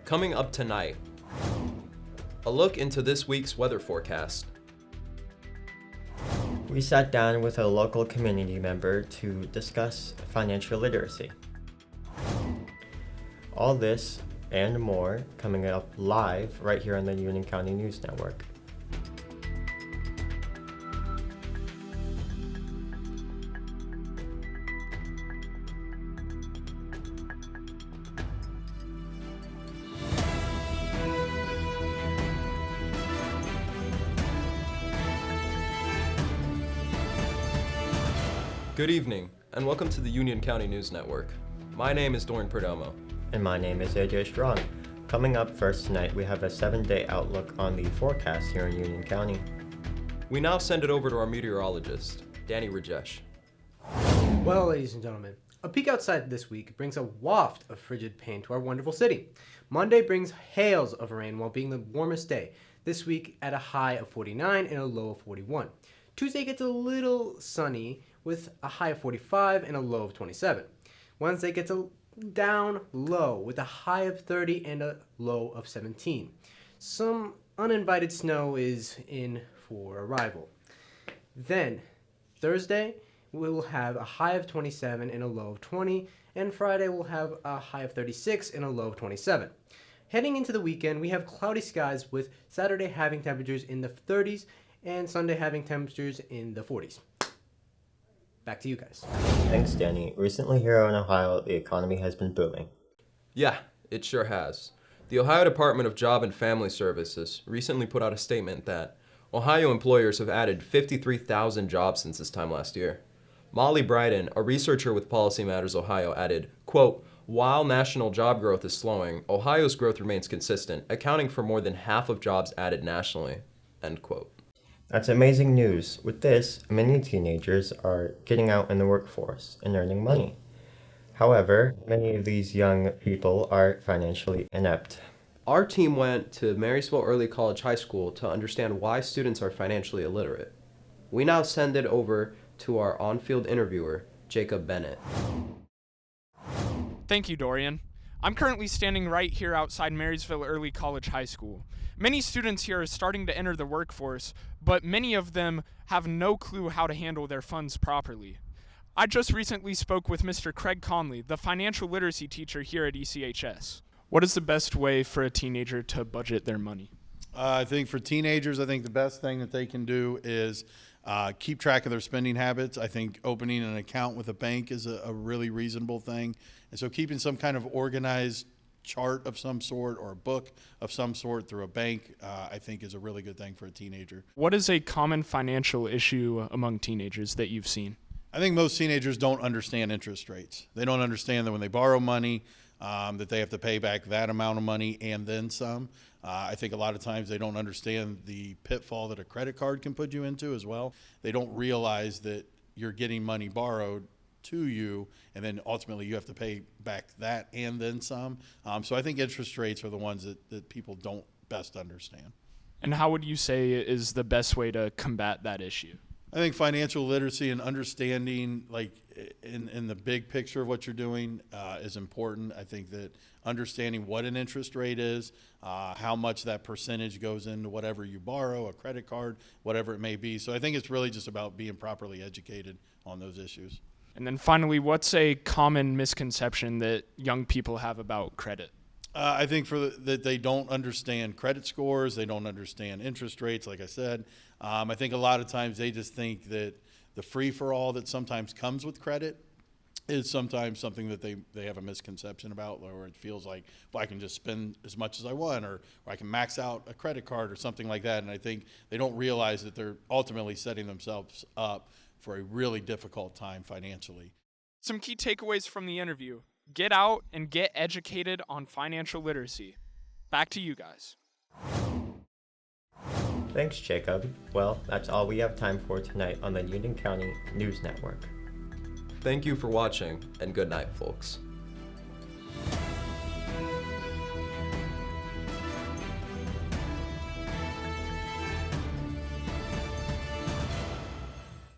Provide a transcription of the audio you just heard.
Coming up tonight, a look into this week's weather forecast. We sat down with a local community member to discuss financial literacy. All this and more coming up live right here on the Union County News Network. Good evening, and welcome to the Union County News Network. My name is Dorian Perdomo. And my name is AJ Strong. Coming up first tonight, we have a 7-day outlook on the forecast here in Union County. We now send it over to our meteorologist, Danny Rajesh. Well, ladies and gentlemen, a peek outside this week brings a waft of frigid pain to our wonderful city. Monday brings hails of rain while being the warmest day, this week at a high of 49 and a low of 41. Tuesday gets a little sunny with a high of 45 and a low of 27. Wednesday gets a down low with a high of 30 and a low of 17. Some uninvited snow is in for arrival. Then Thursday we will have a high of 27 and a low of 20, and Friday we'll have a high of 36 and a low of 27. Heading into the weekend, we have cloudy skies with Saturday having temperatures in the 30s and Sunday having temperatures in the 40s. Back to you guys. Thanks, Danny. Recently here in Ohio, the economy has been booming. Yeah, it sure has. The Ohio Department of Job and Family Services recently put out a statement that Ohio employers have added 53,000 jobs since this time last year. Molly Bryden, a researcher with Policy Matters Ohio, added, quote, "While national job growth is slowing, Ohio's growth remains consistent, accounting for more than half of jobs added nationally," end quote. That's amazing news. With this, many teenagers are getting out in the workforce and earning money. However, many of these young people are financially inept. Our team went to Marysville Early College High School to understand why students are financially illiterate. We now send it over to our on-field interviewer, Jacob Bennett. Thank you, Dorian. I'm currently standing right here outside Marysville Early College High School. Many students here are starting to enter the workforce, but many of them have no clue how to handle their funds properly. I just recently spoke with Mr. Craig Conley, the financial literacy teacher here at ECHS. What is the best way for a teenager to budget their money? I think for teenagers, I think the best thing that they can do is keep track of their spending habits. I think opening an account with a bank is a really reasonable thing. And so keeping some kind of organized chart of some sort or a book of some sort through a bank, I think is a really good thing for a teenager. What is a common financial issue among teenagers that you've seen? I think most teenagers don't understand interest rates. They don't understand that when they borrow money, that they have to pay back that amount of money and then some. I think a lot of times they don't understand the pitfall that a credit card can put you into as well. They don't realize that you're getting money borrowed to you, and then ultimately you have to pay back that and then some. So I think interest rates are the ones that people don't best understand. And how would you say is the best way to combat that issue? I think financial literacy and understanding, like in the big picture of what you're doing, is important. I think that understanding what an interest rate is, how much that percentage goes into whatever you borrow, a credit card, whatever it may be. So I think it's really just about being properly educated on those issues. And then finally, what's a common misconception that young people have about credit? I think that they don't understand credit scores, they don't understand interest rates, like I said. I think a lot of times they just think that the free-for-all that sometimes comes with credit is sometimes something that they have a misconception about, or it feels like, well, I can just spend as much as I want, or I can max out a credit card or something like that. And I think they don't realize that they're ultimately setting themselves up for a really difficult time financially. Some key takeaways from the interview. Get out and get educated on financial literacy. Back to you guys. Thanks, Jacob. Well, that's all we have time for tonight on the Union County News Network. Thank you for watching, and good night, folks.